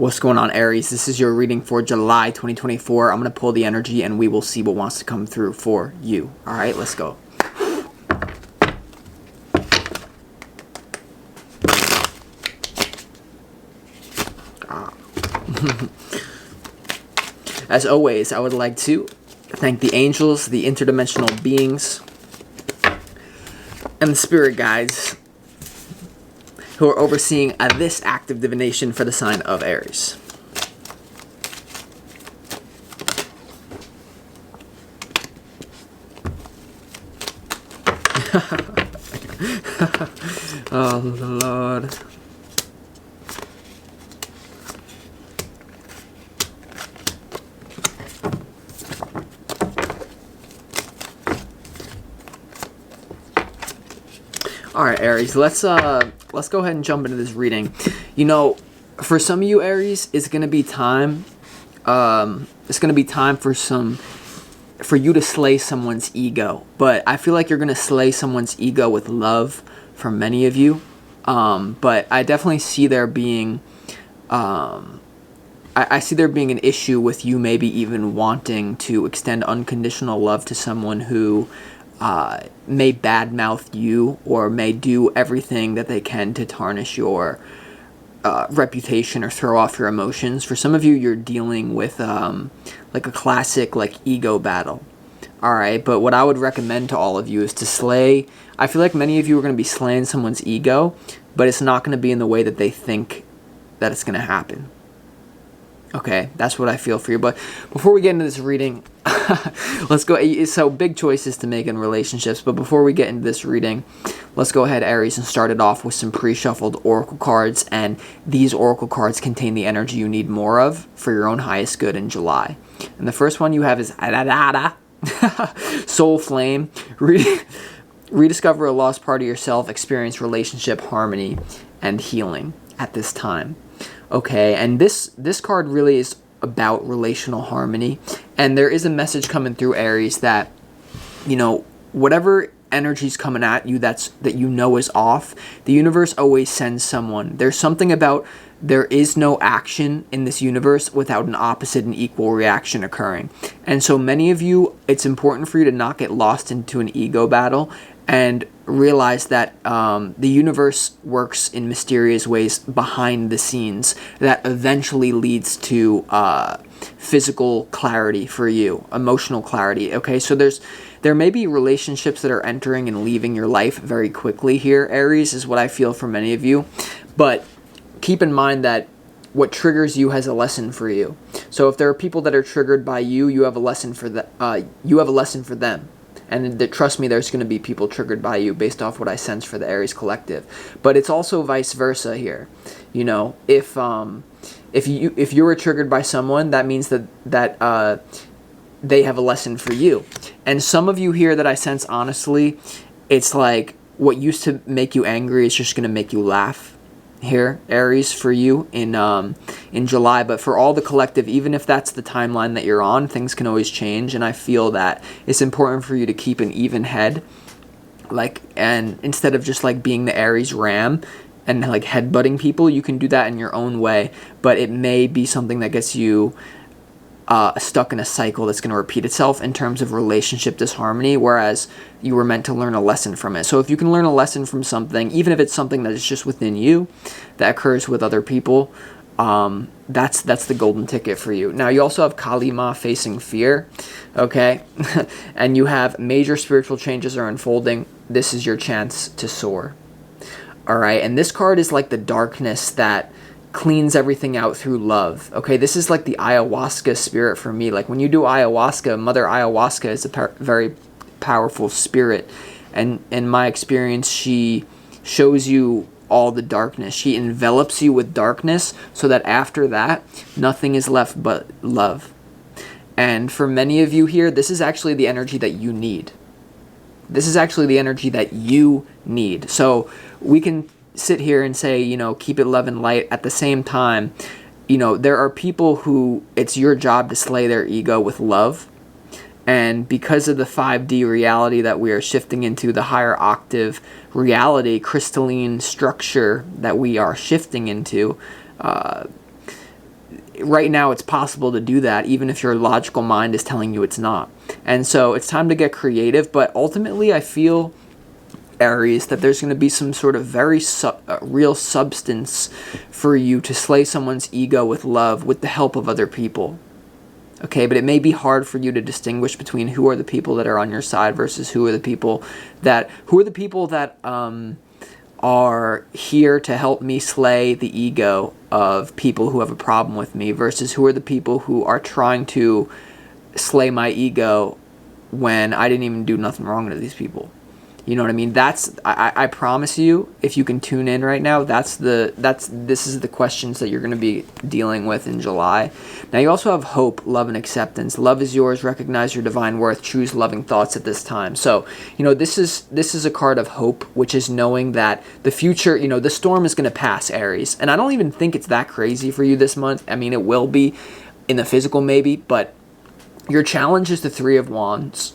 What's going on, Aries? This is your reading for July 2024. I'm going to pull the energy and we will see what wants to come through for you. All right, let's go. As always, I would like to thank the angels, the interdimensional beings, and the spirit guides who are overseeing this act of divination for the sign of Aries. Oh, Lord. All right, Aries, let's go ahead and jump into this reading. You know, for some of you, Aries, it's going to be time for you to slay someone's ego. But I feel like you're going to slay someone's ego with love for many of you. But I definitely see there being I see there being an issue with you maybe even wanting to extend unconditional love to someone who may badmouth you or may do everything that they can to tarnish your reputation or throw off your emotions. For some of you, you're dealing with like a classic ego battle. All right, but what I would recommend to all of you is to slay. I feel like many of you are going to be slaying someone's ego, but it's not going to be in the way that they think that it's going to happen. Okay, that's what I feel for you. But before we get into this reading, let's go. So big choices to make in relationships. But before we get into this reading, let's go ahead, Aries, and start it off with some pre-shuffled oracle cards. And these oracle cards contain the energy you need more of for your own highest good in July. And the first one you have is Soul Flame. Rediscover a lost part of yourself. Experience relationship harmony and healing at this time. Okay, and this card really is about relational harmony, and there is a message coming through, Aries, that, you know, whatever energy's coming at you that you know is off, the universe always sends someone. There's something about there is no action in this universe without an opposite and equal reaction occurring. And so many of you, it's important for you to not get lost into an ego battle and realize that the universe works in mysterious ways behind the scenes that eventually leads to physical clarity for you, emotional clarity. Okay, so there may be relationships that are entering and leaving your life very quickly here, Aries, is what I feel for many of you. But keep in mind that what triggers you has a lesson for you. So if there are people that are triggered by you, you have a lesson for them. And trust me, there's going to be people triggered by you based off what I sense for the Aries collective. But it's also vice versa here. You know, if you were triggered by someone, that means that they have a lesson for you. And some of you here that I sense, honestly, it's like what used to make you angry is just going to make you laugh here, Aries, for you in July. But for all the collective, even if that's the timeline that you're on, things can always change. And I feel that it's important for you to keep an even head, and instead of just being the Aries ram and headbutting people, you can do that in your own way. But it may be something that gets you stuck in a cycle that's going to repeat itself in terms of relationship disharmony, whereas you were meant to learn a lesson from it. So if you can learn a lesson from something, even if it's something that is just within you, that occurs with other people, that's the golden ticket for you. Now, you also have Kalima facing fear, okay? And you have major spiritual changes are unfolding. This is your chance to soar, all right? And this card is like the darkness that cleans everything out through love. Okay, this is like the ayahuasca spirit for me. Like when you do ayahuasca, Mother Ayahuasca is a very powerful spirit, and in my experience, she shows you all the darkness. She envelops you with darkness so that after that, nothing is left but love. And for many of you here, this is actually the energy that you need. This is actually the energy that you need. So we can sit here and say, you know, keep it love and light. At the same time, you know, there are people who it's your job to slay their ego with love. And because of the 5D reality that we are shifting into, the higher octave reality, crystalline structure that we are shifting into, right now it's possible to do that, even if your logical mind is telling you it's not. And so it's time to get creative. But ultimately, I feel, Aries, that there's going to be some sort of very real substance for you to slay someone's ego with love with the help of other people. Okay, but it may be hard for you to distinguish between who are the people that are on your side versus who are the people that are here to help me slay the ego of people who have a problem with me versus who are the people who are trying to slay my ego when I didn't even do nothing wrong to these people. You know what I mean? I promise you, if you can tune in right now, this is the questions that you're going to be dealing with in July. Now you also have hope, love, and acceptance. Love is yours. Recognize your divine worth. Choose loving thoughts at this time. So, this is a card of hope, which is knowing that the future, the storm is going to pass, Aries. And I don't even think it's that crazy for you this month. I mean, it will be in the physical maybe, but your challenge is the Three of Wands.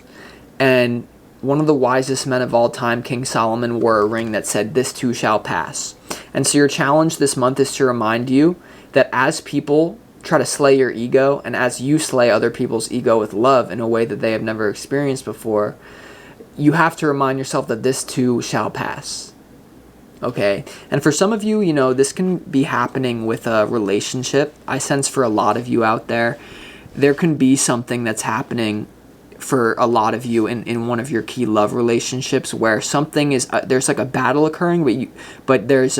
And one of the wisest men of all time, King Solomon, wore a ring that said, "This too shall pass." And so your challenge this month is to remind you that as people try to slay your ego, and as you slay other people's ego with love in a way that they have never experienced before, you have to remind yourself that this too shall pass. Okay? And for some of you, this can be happening with a relationship. I sense for a lot of you out there can be something that's happening for a lot of you in one of your key love relationships where something is there's like a battle occurring, but there's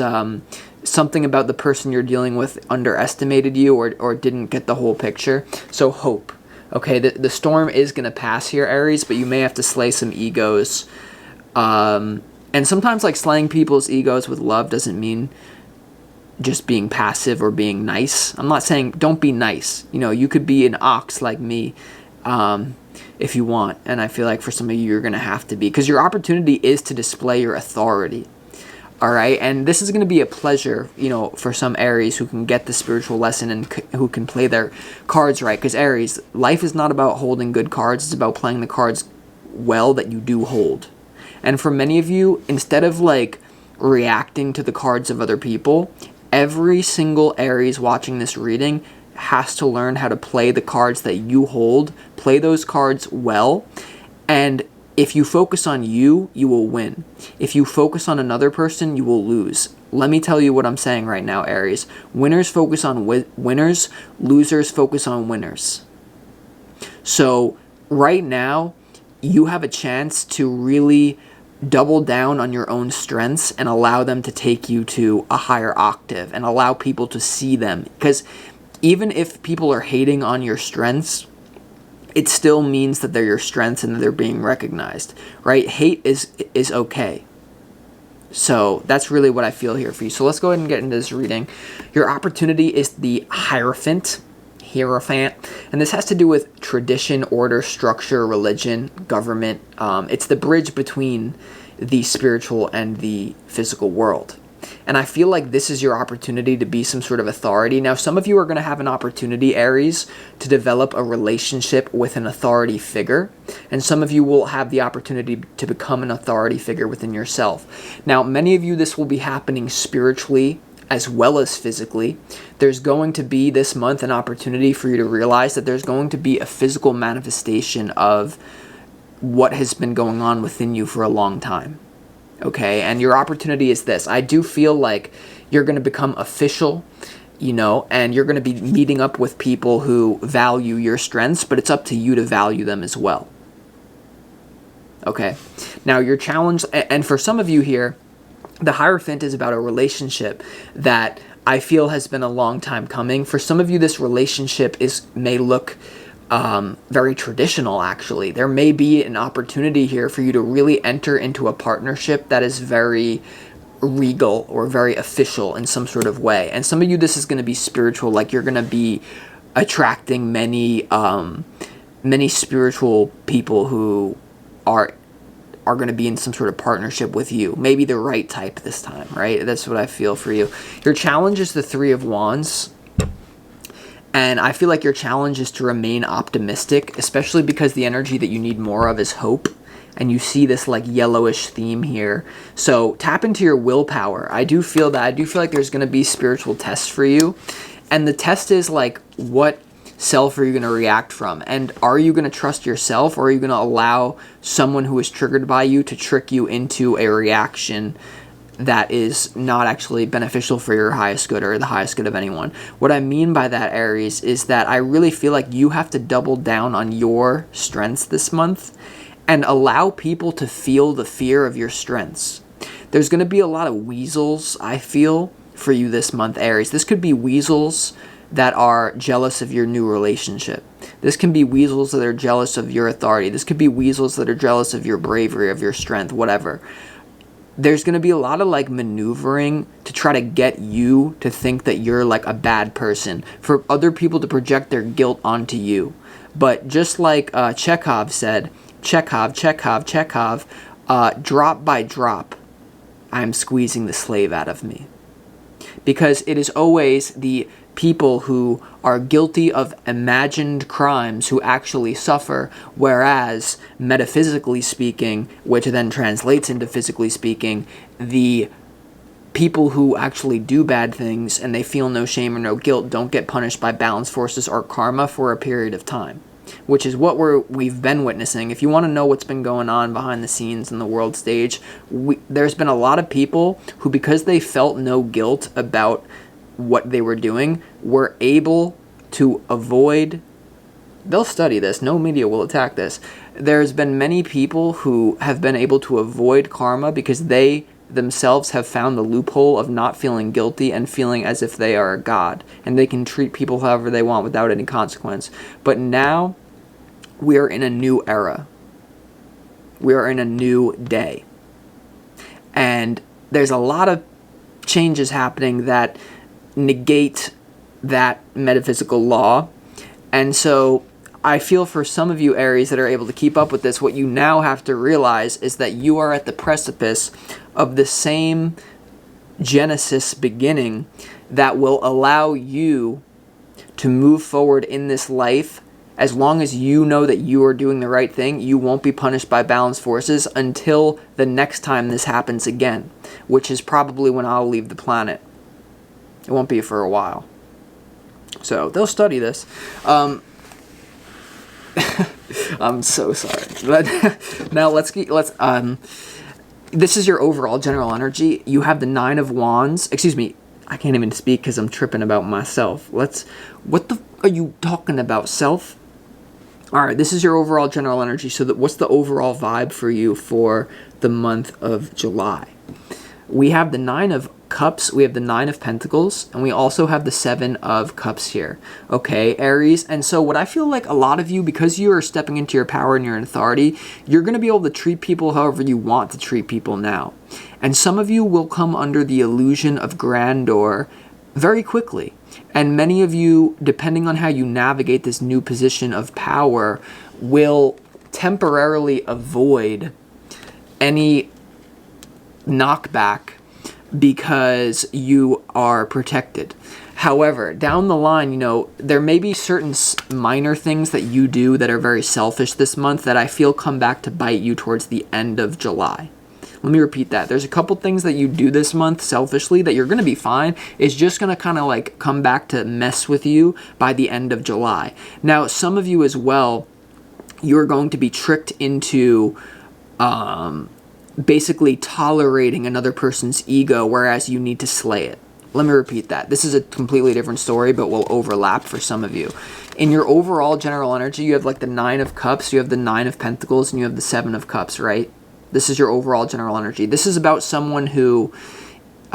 something about the person you're dealing with underestimated you or didn't get the whole picture. So hope. Okay, the storm is going to pass here, Aries, but you may have to slay some egos. And sometimes like slaying people's egos with love doesn't mean just being passive or being nice. I'm not saying don't be nice. You could be an ox like me. If you want, and I feel like for some of you, you're going to have to be, because your opportunity is to display your authority, all right? And this is going to be a pleasure, for some Aries who can get the spiritual lesson and who can play their cards right, because Aries, life is not about holding good cards, it's about playing the cards well that you do hold. And for many of you, instead of like reacting to the cards of other people, every single Aries watching this reading has to learn how to play the cards that you hold, play those cards well, and if you focus on you, you will win. If you focus on another person, you will lose. Let me tell you what I'm saying right now, Aries. Winners focus on winners, losers focus on winners. So right now, you have a chance to really double down on your own strengths and allow them to take you to a higher octave and allow people to see them, because even if people are hating on your strengths, it still means that they're your strengths and that they're being recognized, right? Hate is okay. So that's really what I feel here for you. So let's go ahead and get into this reading. Your opportunity is the Hierophant, and this has to do with tradition, order, structure, religion, government. It's the bridge between the spiritual and the physical world. And I feel like this is your opportunity to be some sort of authority. Now, some of you are going to have an opportunity, Aries, to develop a relationship with an authority figure. And some of you will have the opportunity to become an authority figure within yourself. Now, many of you, this will be happening spiritually as well as physically. There's going to be this month an opportunity for you to realize that there's going to be a physical manifestation of what has been going on within you for a long time. Okay, and your opportunity is this. I do feel like you're going to become official, and you're going to be meeting up with people who value your strengths, but it's up to you to value them as well. Okay, now your challenge, and for some of you here, the Hierophant is about a relationship that I feel has been a long time coming. For some of you, this relationship may look very traditional, actually. There may be an opportunity here for you to really enter into a partnership that is very regal or very official in some sort of way. And some of you, this is going to be spiritual, like you're going to be attracting many spiritual people who are going to be in some sort of partnership with you. Maybe the right type this time, right? That's what I feel for you. Your challenge is the Three of Wands. And I feel like your challenge is to remain optimistic, especially because the energy that you need more of is hope. And you see this like yellowish theme here. So tap into your willpower. I do feel like there's going to be spiritual tests for you. And the test is like, what self are you going to react from? And are you going to trust yourself, or are you going to allow someone who is triggered by you to trick you into a reaction that is not actually beneficial for your highest good or the highest good of anyone? What I mean by that, Aries, is that I really feel like you have to double down on your strengths this month and allow people to feel the fear of your strengths. There's going to be a lot of weasels, I feel, for you this month, Aries. This could be weasels that are jealous of your new relationship. This can be weasels that are jealous of your authority. This could be weasels that are jealous of your bravery, of your strength, whatever. There's going to be a lot of like maneuvering to try to get you to think that you're like a bad person, for other people to project their guilt onto you. But just like Chekhov said, Chekhov, drop by drop, I'm squeezing the slave out of me. Because it is always the people who are guilty of imagined crimes who actually suffer, whereas metaphysically speaking, which then translates into physically speaking, the people who actually do bad things and they feel no shame or no guilt don't get punished by balance forces or karma for a period of time, which is what we've been witnessing. If you want to know what's been going on behind the scenes in the world stage, there's been a lot of people who, because they felt no guilt about what they were doing, were able to avoid. They'll study this. No media will attack this. There's been many people who have been able to avoid karma because they themselves have found the loophole of not feeling guilty and feeling as if they are a god and they can treat people however they want without any consequence. But now we are in a new era. We are in a new day. And there's a lot of changes happening that negate that metaphysical law. And so I feel for some of you Aries that are able to keep up with this, what you now have to realize is that you are at the precipice of the same Genesis beginning that will allow you to move forward in this life. As long as you know that you are doing the right thing, you won't be punished by balance forces until the next time this happens again, which is probably when I'll leave the planet. It won't be for a while. So they'll study this. I'm so sorry. But now this is your overall general energy. You have the 9 of Wands. Excuse me. I can't even speak because I'm tripping about myself. What the are you talking about, self? All right, this is your overall general energy. So what's the overall vibe for you for the month of July? We have the 9 of Cups, we have the 9 of Pentacles, and we also have the 7 of Cups here. Okay, Aries. And so what I feel like a lot of you, because you are stepping into your power and your authority, you're going to be able to treat people however you want to treat people now. And some of you will come under the illusion of grandeur very quickly. And many of you, depending on how you navigate this new position of power, will temporarily avoid any knockback because you are protected. However, down the line, there may be certain minor things that you do that are very selfish this month that I feel come back to bite you towards the end of July. Let me repeat that. There's a couple things that you do this month selfishly that you're going to be fine. It's just going to kind of like come back to mess with you by the end of July. Now, some of you as well, you're going to be tricked into basically tolerating another person's ego, whereas you need to slay it. Let me repeat that. This is a completely different story, but will overlap for some of you. In your overall general energy, you have like the 9 of Cups, you have the 9 of Pentacles, and you have the 7 of Cups, right? This is your overall general energy. This is about someone who,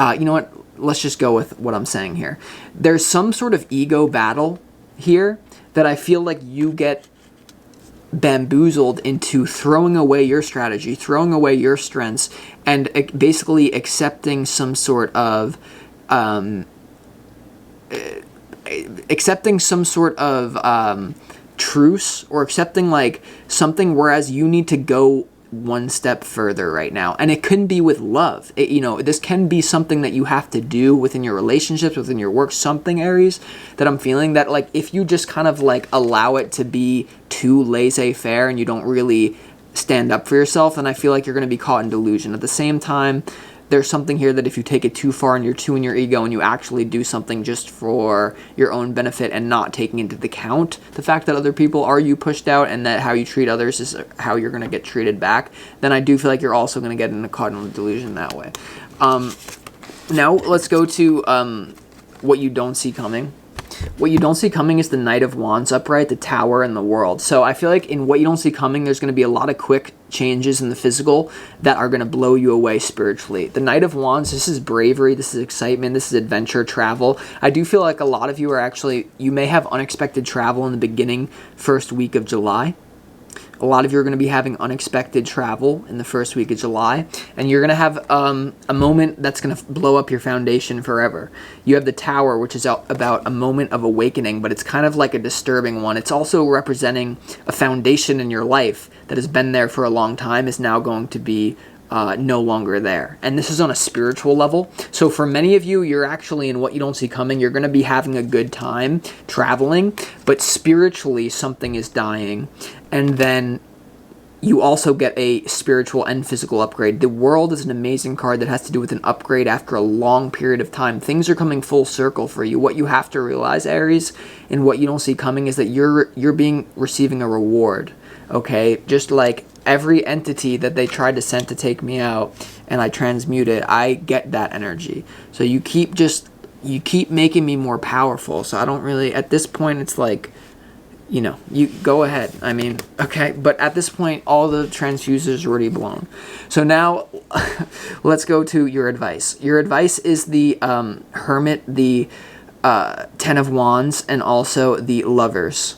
you know what? Let's just go with what I'm saying here. There's some sort of ego battle here that I feel like you get bamboozled into throwing away your strategy, throwing away your strengths, and basically accepting some sort of truce, or accepting like something, whereas you need to go one step further right now. And it couldn't be with love. This can be something that you have to do within your relationships, within your work, something, Aries, that I'm feeling that like if you just kind of like allow it to be too laissez-faire and you don't really stand up for yourself, then I feel like you're going to be caught in delusion. At the same time, there's something here that if you take it too far and you're too in your ego and you actually do something just for your own benefit and not taking into account the fact that other people are you pushed out and that how you treat others is how you're going to get treated back, then I do feel like you're also going to get in a cardinal delusion that way. Now let's go to what you don't see coming. What you don't see coming is the Knight of Wands upright, the Tower, and the World. So I feel like in what you don't see coming, there's going to be a lot of quick changes in the physical that are going to blow you away spiritually. The Knight of Wands, this is bravery, this is excitement, this is adventure, travel. I do feel like a lot of you are actually, you may have unexpected travel in the beginning, first week of July. A lot of you are going to be having unexpected travel in the first week of July, and you're going to have a moment that's going to blow up your foundation forever. You have the Tower, which is about a moment of awakening, but it's kind of like a disturbing one. It's also representing a foundation in your life that has been there for a long time is now going to be no longer there. And this is on a spiritual level. So for many of you, you're actually in what you don't see coming. You're going to be having a good time traveling, but spiritually something is dying. And then you also get a spiritual and physical upgrade. The World is an amazing card that has to do with an upgrade after a long period of time. Things are coming full circle for you. What you have to realize, Aries, and what you don't see coming is that you're receiving a reward. Okay, just like every entity that they tried to send to take me out and I transmute it, I get that energy. So you keep making me more powerful. So I don't really, at this point, it's like, you know, you go ahead. I mean, okay, but at this point, all the transfusers are already blown. So now, let's go to your advice. Your advice is the Hermit, the Ten of Wands, and also the Lovers.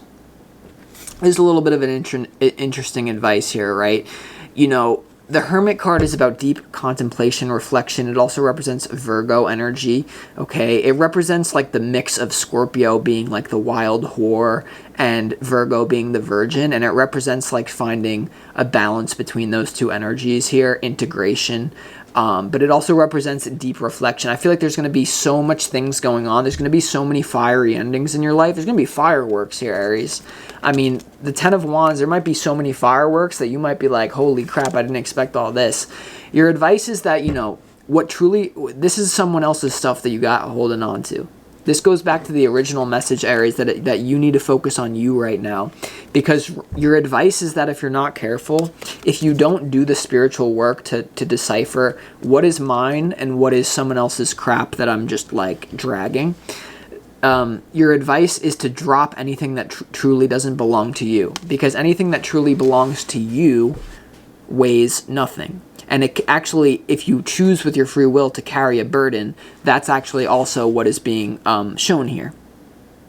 There's a little bit of an interesting advice here, right? You know, the Hermit card is about deep contemplation, reflection. It also represents Virgo energy, okay? It represents like the mix of Scorpio being like the wild whore and Virgo being the virgin, and it represents like finding a balance between those two energies here, integration. But it also represents deep reflection. I feel like there's going to be so much things going on. There's going to be so many fiery endings in your life. There's going to be fireworks here, Aries. I mean, the Ten of Wands, there might be so many fireworks that you might be like, holy crap, I didn't expect all this. Your advice is that, you know, this is someone else's stuff that you got holding on to. This goes back to the original message, Aries, that you need to focus on you right now. Because your advice is that if you're not careful, if you don't do the spiritual work to decipher what is mine and what is someone else's crap that I'm just like dragging, your advice is to drop anything that truly doesn't belong to you. Because anything that truly belongs to you weighs nothing. And it actually, if you choose with your free will to carry a burden, that's actually also what is being shown here.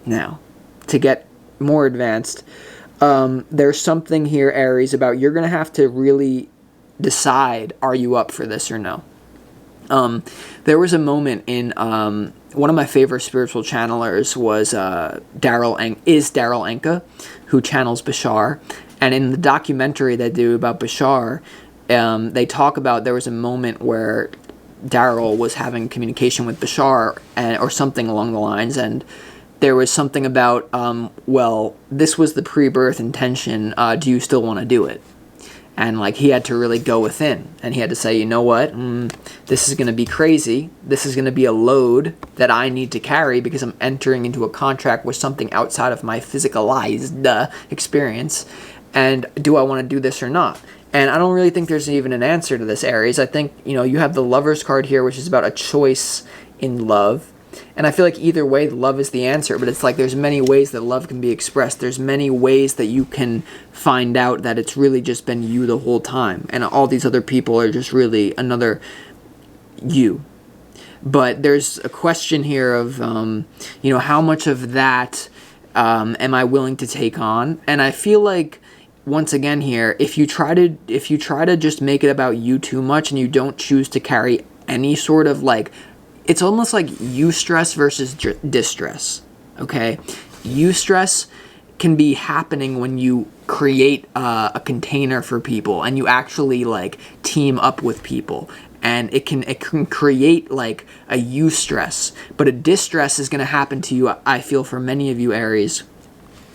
Now, to get more advanced, there's something here, Aries, about you're going to have to really decide, are you up for this or no? There was a moment in one of my favorite spiritual channelers was Daryl Anka, who channels Bashar. And in the documentary they do about Bashar, they talk about there was a moment where Daryl was having communication with Bashar or something along the lines, and there was something about, well, this was the pre-birth intention, do you still want to do it? And like he had to really go within, and he had to say, you know what, this is going to be crazy. This is going to be a load that I need to carry because I'm entering into a contract with something outside of my physicalized experience. And do I want to do this or not? And I don't really think there's even an answer to this, Aries. I think, you know, you have the Lovers card here, which is about a choice in love. And I feel like either way, love is the answer. But it's like there's many ways that love can be expressed. There's many ways that you can find out that it's really just been you the whole time. And all these other people are just really another you. But there's a question here of, you know, how much of that am I willing to take on? And I feel like, once again here, if you try to just make it about you too much and you don't choose to carry any sort of like, it's almost like eustress versus distress, okay? Eustress can be happening when you create a container for people and you actually like team up with people, and it can create like a eustress, but a distress is going to happen to you, I feel, for many of you, Aries,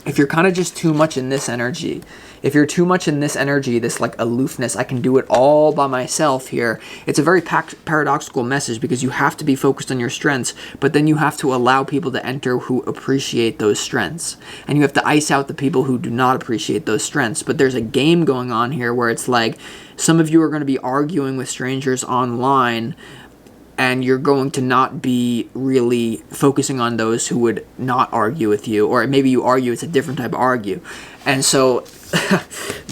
if you're kind of just too much in this energy, if you're too much in this energy, this like aloofness, I can do it all by myself here. It's a very paradoxical message, because you have to be focused on your strengths, but then you have to allow people to enter who appreciate those strengths. And you have to ice out the people who do not appreciate those strengths. But there's a game going on here where it's like some of you are going to be arguing with strangers online, and you're going to not be really focusing on those who would not argue with you, or maybe you argue, it's a different type of argue. And so,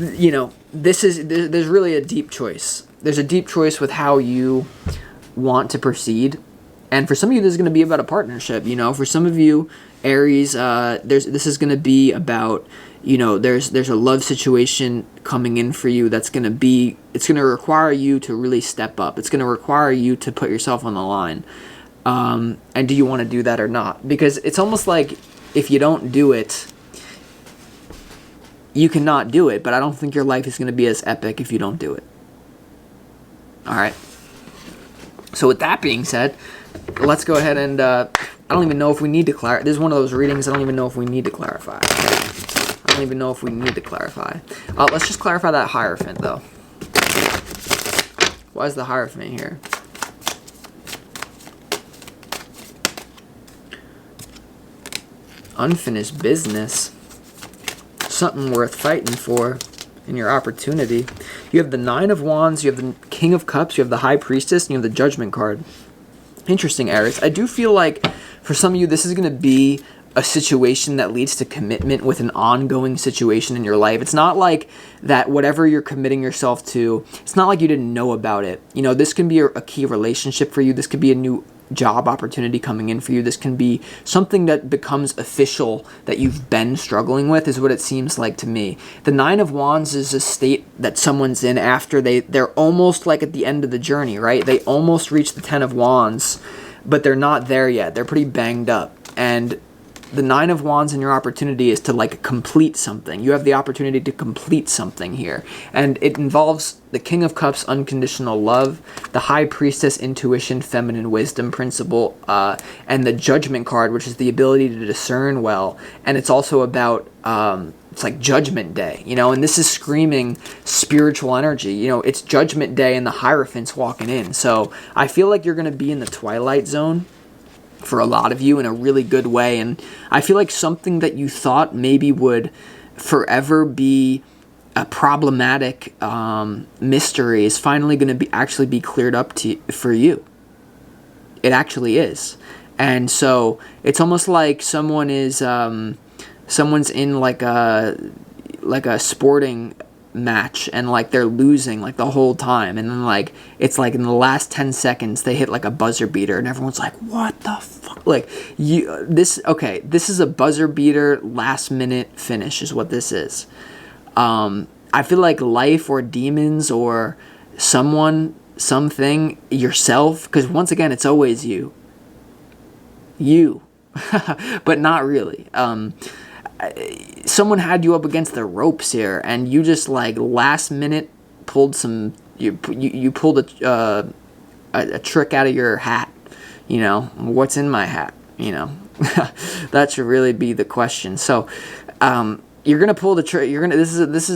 you know, there's really a deep choice. There's a deep choice with how you want to proceed. And for some of you, this is going to be about a partnership. You know, for some of you, Aries, this is going to be about, you know, there's a love situation coming in for you that's going to be, it's going to require you to really step up. It's going to require you to put yourself on the line. And do you want to do that or not? Because it's almost like if you don't do it, you cannot do it. But I don't think your life is going to be as epic if you don't do it. All right. So with that being said, let's go ahead and, I don't even know if we need to clarify. This is one of those readings I don't even know if we need to clarify. I don't even know if we need to clarify. Let's just clarify that Hierophant, though. Why is the Hierophant here? Unfinished business. Something worth fighting for in your opportunity. You have the Nine of Wands, you have the King of Cups, you have the High Priestess, and you have the Judgment card. Interesting, Aries. I do feel like for some of you, this is going to be a situation that leads to commitment with an ongoing situation in your life. It's not like that whatever you're committing yourself to, it's not like you didn't know about it. You know, this can be a key relationship for you. This could be a new job opportunity coming in for you. This can be something that becomes official that you've been struggling with, is what it seems like to me. The Nine of Wands is a state that someone's in after they're almost like at the end of the journey, right? They almost reach the Ten of Wands, but they're not there yet. They're pretty banged up. And the Nine of Wands in your opportunity is to like complete something. You have the opportunity to complete something here. And it involves the King of Cups, unconditional love, the High Priestess, intuition, feminine wisdom principle, and the Judgment card, which is the ability to discern well. And it's also about, it's like Judgment Day, you know, and this is screaming spiritual energy. You know, it's Judgment Day and the Hierophant's walking in. So I feel like you're going to be in the twilight zone for a lot of you in a really good way. And I feel like something that you thought maybe would forever be a problematic mystery is finally going to actually be cleared up for you. It actually is. And so it's almost like someone is someone's in like a sporting match, and like they're losing like the whole time, and then like it's like in the last 10 seconds they hit like a buzzer beater, and everyone's like, what the fuck? Like, this is a buzzer beater last minute finish is what this is. I feel like life or demons or someone, something, yourself, because once again it's always you but not really. Someone had you up against the ropes here, and you just like last minute pulled some. You pulled a trick out of your hat. You know, what's in my hat? You know, that should really be the question. So, you're gonna pull the trick. This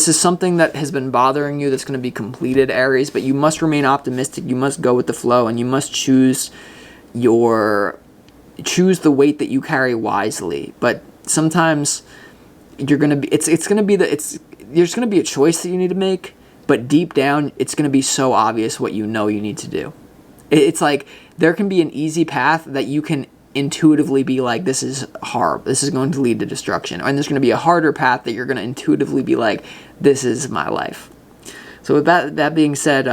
is something that has been bothering you that's gonna be completed, Aries. But you must remain optimistic. You must go with the flow, and you must choose the weight that you carry wisely. But sometimes you're gonna be there's gonna be a choice that you need to make, but deep down it's gonna be so obvious what you know you need to do. It's like there can be an easy path that you can intuitively be like, this is hard, this is going to lead to destruction, and there's going to be a harder path that you're going to intuitively be like, this is my life. So with that being said,